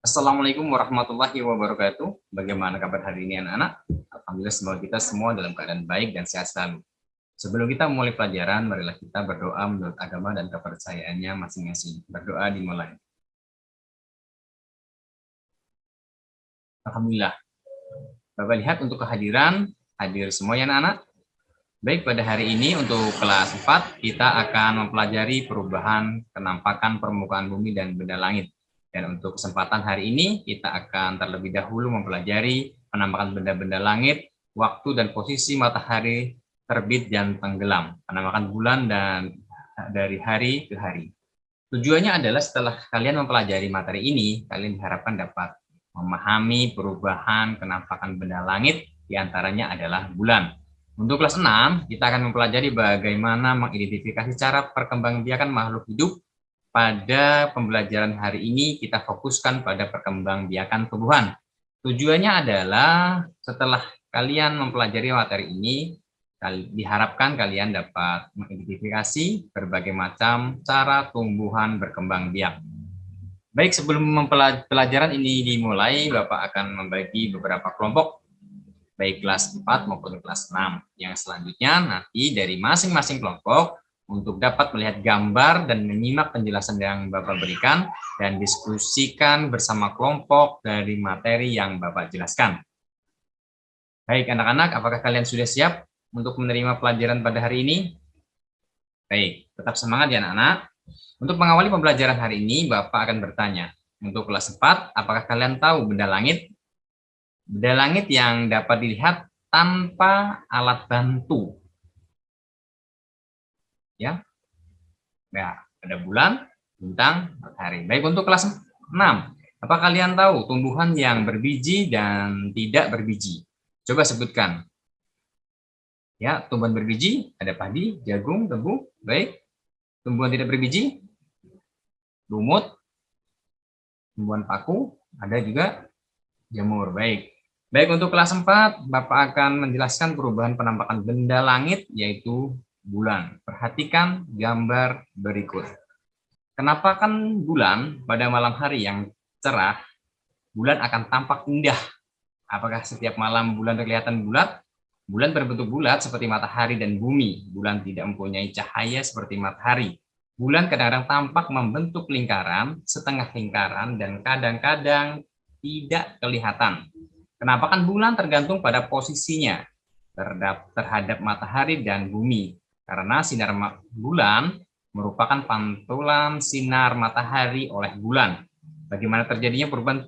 Assalamualaikum warahmatullahi wabarakatuh. Bagaimana kabar hari ini anak-anak? Alhamdulillah semoga kita semua dalam keadaan baik dan sehat selalu. Sebelum kita mulai pelajaran, marilah kita berdoa menurut agama dan kepercayaannya masing-masing. Berdoa dimulai. Alhamdulillah. Bapak lihat untuk kehadiran, hadir semua ya anak-anak. Baik, pada hari ini untuk kelas 4, kita akan mempelajari perubahan penampakan permukaan bumi dan benda langit. Dan untuk kesempatan hari ini, kita akan terlebih dahulu mempelajari penampakan benda-benda langit, waktu dan posisi matahari terbit dan tenggelam, penampakan bulan dan dari hari ke hari. Tujuannya adalah setelah kalian mempelajari materi ini, kalian diharapkan dapat memahami perubahan penampakan benda langit, diantaranya adalah bulan. Untuk kelas 6, kita akan mempelajari bagaimana mengidentifikasi cara perkembangbiakan makhluk hidup. Pada pembelajaran hari ini, kita fokuskan pada perkembangbiakan tumbuhan. Tujuannya adalah setelah kalian mempelajari materi ini, diharapkan kalian dapat mengidentifikasi berbagai macam cara tumbuhan berkembang biak. Baik, sebelum pelajaran ini dimulai, Bapak akan membagi beberapa kelompok baik kelas 4 maupun kelas 6. Yang selanjutnya nanti dari masing-masing kelompok untuk dapat melihat gambar dan menyimak penjelasan yang Bapak berikan dan diskusikan bersama kelompok dari materi yang Bapak jelaskan. Baik anak-anak, apakah kalian sudah siap untuk menerima pelajaran pada hari ini? Baik, tetap semangat ya anak-anak. Untuk mengawali pembelajaran hari ini, Bapak akan bertanya. Untuk kelas 4, apakah kalian tahu benda langit? Benda langit yang dapat dilihat tanpa alat bantu. Ya, ada bulan, bintang, matahari. Baik, untuk kelas 6, apa kalian tahu tumbuhan yang berbiji dan tidak berbiji? Coba sebutkan. Ya, tumbuhan berbiji, ada padi, jagung, tebu. Baik. Tumbuhan tidak berbiji, lumut, tumbuhan paku, ada juga jamur. Baik. Baik, untuk kelas 4, Bapak akan menjelaskan perubahan penampakan benda langit, yaitu bulan. Perhatikan gambar berikut. Kenapa kan bulan pada malam hari yang cerah, bulan akan tampak indah? Apakah setiap malam bulan kelihatan bulat? Bulan berbentuk bulat seperti matahari dan bumi. Bulan tidak mempunyai cahaya seperti matahari. Bulan kadang-kadang tampak membentuk lingkaran, setengah lingkaran, dan kadang-kadang tidak kelihatan. Kenapa kan bulan tergantung pada posisinya terhadap matahari dan bumi. Karena sinar bulan merupakan pantulan sinar matahari oleh bulan. Bagaimana terjadinya perubahan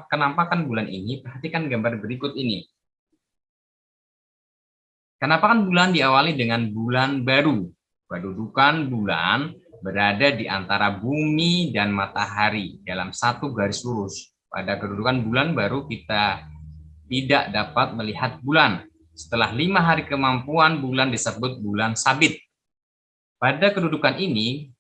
penampakan bulan ini? Perhatikan gambar berikut ini. Kenapa kan bulan diawali dengan bulan baru? Kedudukan bulan berada di antara bumi dan matahari dalam satu garis lurus. Pada kedudukan bulan baru kita tidak dapat melihat bulan. Setelah 5 hari kemampuan, bulan disebut bulan sabit. Pada kedudukan ini,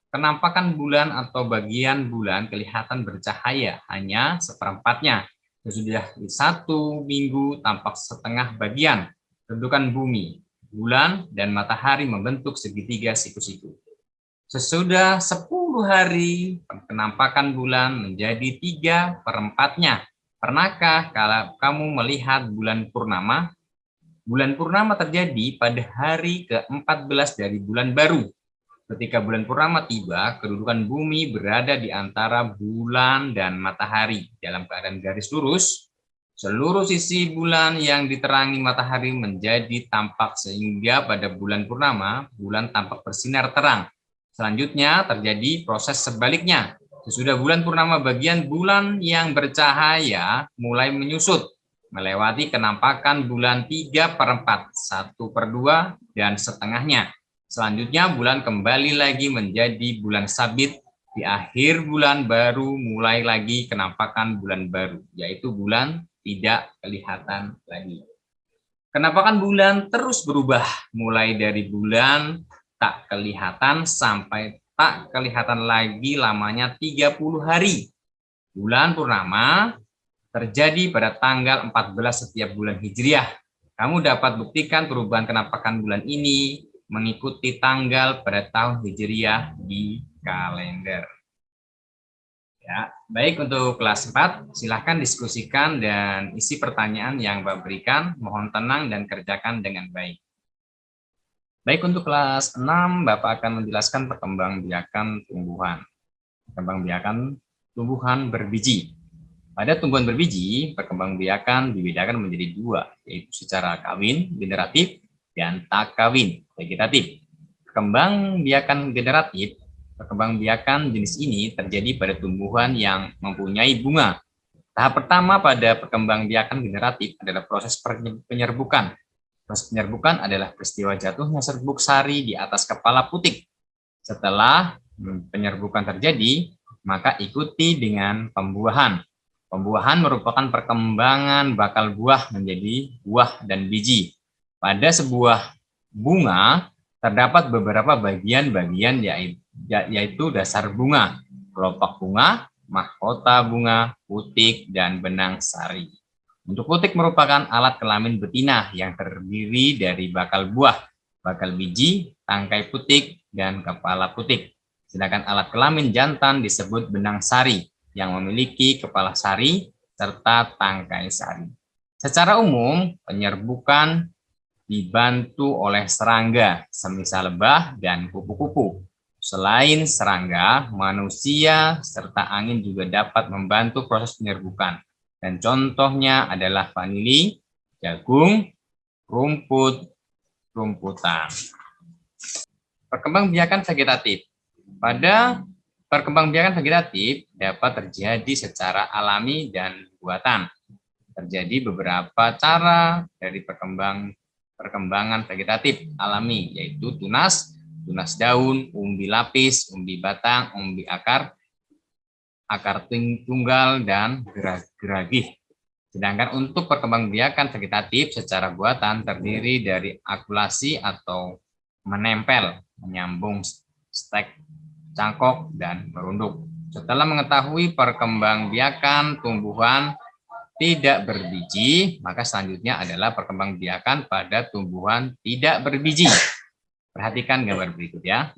penampakan bulan atau bagian bulan kelihatan bercahaya hanya seperempatnya. Sesudah 1 minggu tampak setengah bagian. Kedudukan bumi, bulan, dan matahari membentuk segitiga siku-siku. Sesudah 10 hari, penampakan bulan menjadi 3/4-nya. Pernahkah kalau kamu melihat bulan purnama? Bulan purnama terjadi pada hari ke-14 dari bulan baru. Ketika bulan purnama tiba, kedudukan bumi berada di antara bulan dan matahari dalam keadaan garis lurus. Seluruh sisi bulan yang diterangi matahari menjadi tampak sehingga pada bulan purnama, bulan tampak bersinar terang. Selanjutnya terjadi proses sebaliknya. Sesudah bulan purnama, bagian bulan yang bercahaya mulai menyusut, melewati kenampakan bulan 3/4, 1/2, dan setengahnya. Selanjutnya bulan kembali lagi menjadi bulan sabit. Di akhir bulan baru mulai lagi kenampakan bulan baru, yaitu bulan tidak kelihatan lagi. Kenampakan bulan terus berubah, mulai dari bulan tak kelihatan sampai tak kelihatan lagi lamanya 30 hari. Bulan purnama terjadi pada tanggal 14 setiap bulan Hijriah. Kamu dapat buktikan perubahan kenampakan bulan ini mengikuti tanggal pada tahun Hijriah di kalender. Ya, baik untuk kelas 4, silahkan diskusikan dan isi pertanyaan yang Bapak berikan, mohon tenang dan kerjakan dengan baik. Baik untuk kelas 6, Bapak akan menjelaskan perkembangbiakan tumbuhan. Perkembangbiakan tumbuhan berbiji. Pada tumbuhan berbiji, perkembangbiakan dibedakan menjadi dua, yaitu secara kawin, generatif, dan tak kawin, vegetatif. Perkembangbiakan jenis ini terjadi pada tumbuhan yang mempunyai bunga. Tahap pertama pada perkembangbiakan generatif adalah proses penyerbukan. Proses penyerbukan adalah peristiwa jatuhnya serbuk sari di atas kepala putik. Setelah penyerbukan terjadi, maka ikuti dengan pembuahan. Pembuahan merupakan perkembangan bakal buah menjadi buah dan biji. Pada sebuah bunga, terdapat beberapa bagian-bagian yaitu dasar bunga, kelopak bunga, mahkota bunga, putik, dan benang sari. Untuk putik merupakan alat kelamin betina yang terdiri dari bakal buah, bakal biji, tangkai putik, dan kepala putik. Sedangkan alat kelamin jantan disebut benang sari yang memiliki kepala sari serta tangkai sari. Secara umum, penyerbukan dibantu oleh serangga, semisal lebah dan kupu-kupu. Selain serangga, manusia serta angin juga dapat membantu proses penyerbukan. Dan contohnya adalah vanili, jagung, rumput, rumputan. Perkembangbiakan vegetatif. Pada perkembangbiakan vegetatif dapat terjadi secara alami dan buatan. Terjadi beberapa cara dari perkembangan vegetatif alami, yaitu tunas daun, umbi lapis, umbi batang, umbi akar, akar tunggal, dan geragih. Sedangkan untuk perkembangbiakan vegetatif secara buatan terdiri dari akulasi atau menempel, menyambung stek, cangkok, dan merunduk. Setelah mengetahui perkembangbiakan tumbuhan tidak berbiji, maka selanjutnya adalah perkembangbiakan pada tumbuhan tidak berbiji. Perhatikan gambar berikut ya.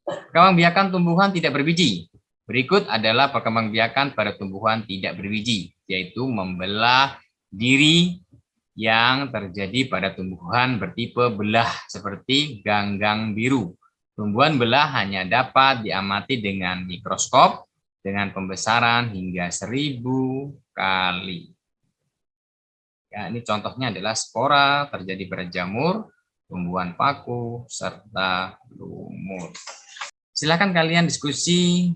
Perkembangbiakan tumbuhan tidak berbiji. Berikut adalah perkembangbiakan pada tumbuhan tidak berbiji, yaitu membelah diri yang terjadi pada tumbuhan bertipe belah seperti ganggang biru. Tumbuhan belah hanya dapat diamati dengan mikroskop dengan pembesaran hingga 1000 kali. Ya, ini contohnya adalah spora terjadi pada jamur, tumbuhan paku, serta lumut. Silakan kalian diskusi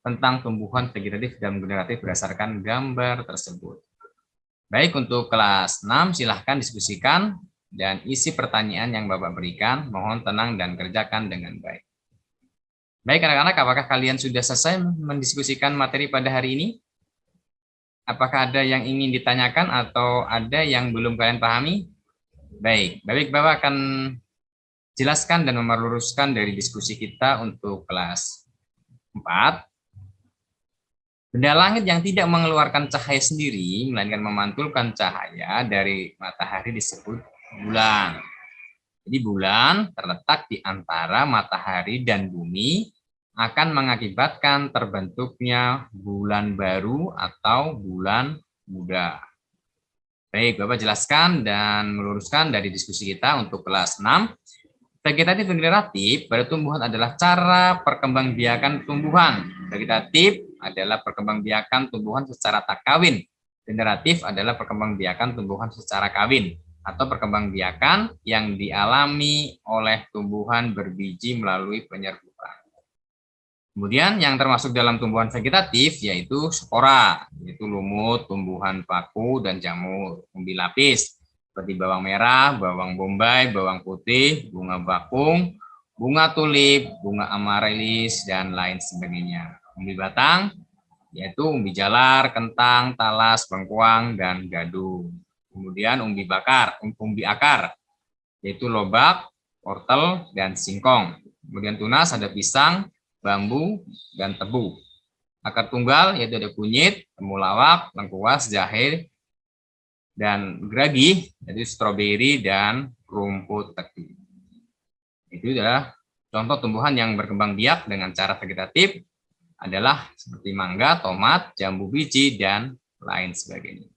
tentang tumbuhan vegetatif dan generatif berdasarkan gambar tersebut. Baik, untuk kelas 6 silahkan diskusikan dan isi pertanyaan yang Bapak berikan. Mohon tenang dan kerjakan dengan baik. Baik anak-anak, apakah kalian sudah selesai mendiskusikan materi pada hari ini? Apakah ada yang ingin ditanyakan atau ada yang belum kalian pahami? Baik, Bapak akan jelaskan dan meluruskan dari diskusi kita untuk kelas 4. Benda langit yang tidak mengeluarkan cahaya sendiri, melainkan memantulkan cahaya dari matahari disebut bulan. Jadi bulan terletak di antara matahari dan bumi, akan mengakibatkan terbentuknya bulan baru atau bulan muda. Baik, Bapak jelaskan dan meluruskan dari diskusi kita untuk kelas 6. Vegetatif dan generatif pada tumbuhan adalah cara perkembangbiakan tumbuhan. Vegetatif adalah perkembangbiakan tumbuhan secara tak kawin. Generatif adalah perkembangbiakan tumbuhan secara kawin atau perkembangbiakan yang dialami oleh tumbuhan berbiji melalui penyerbukan. Kemudian yang termasuk dalam tumbuhan vegetatif yaitu spora, yaitu lumut, tumbuhan paku, dan jamur. Umbi lapis seperti bawang merah, bawang bombay, bawang putih, bunga bakung, bunga tulip, bunga amaryllis, dan lain sebagainya. Umbi batang yaitu umbi jalar, kentang, talas, bengkuang, dan gadung. Kemudian umbi akar yaitu lobak, wortel, dan singkong. Kemudian tunas ada pisang, bambu, dan tebu. Akar tunggal yaitu ada kunyit, temulawak, lengkuas, jahe, dan geragih, yaitu stroberi dan rumput teki. Itu adalah contoh tumbuhan yang berkembang biak dengan cara vegetatif. adalah seperti mangga, tomat, jambu biji, dan lain sebagainya.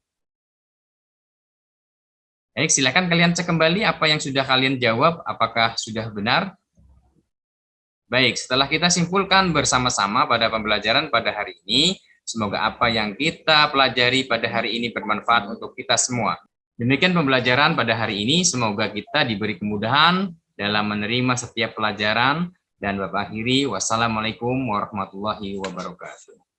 Baik, silakan kalian cek kembali apa yang sudah kalian jawab, apakah sudah benar. Baik, setelah kita simpulkan bersama-sama pada pembelajaran pada hari ini, semoga apa yang kita pelajari pada hari ini bermanfaat untuk kita semua. Demikian pembelajaran pada hari ini, semoga kita diberi kemudahan dalam menerima setiap pelajaran, dan Bapak akhiri, wassalamualaikum warahmatullahi wabarakatuh.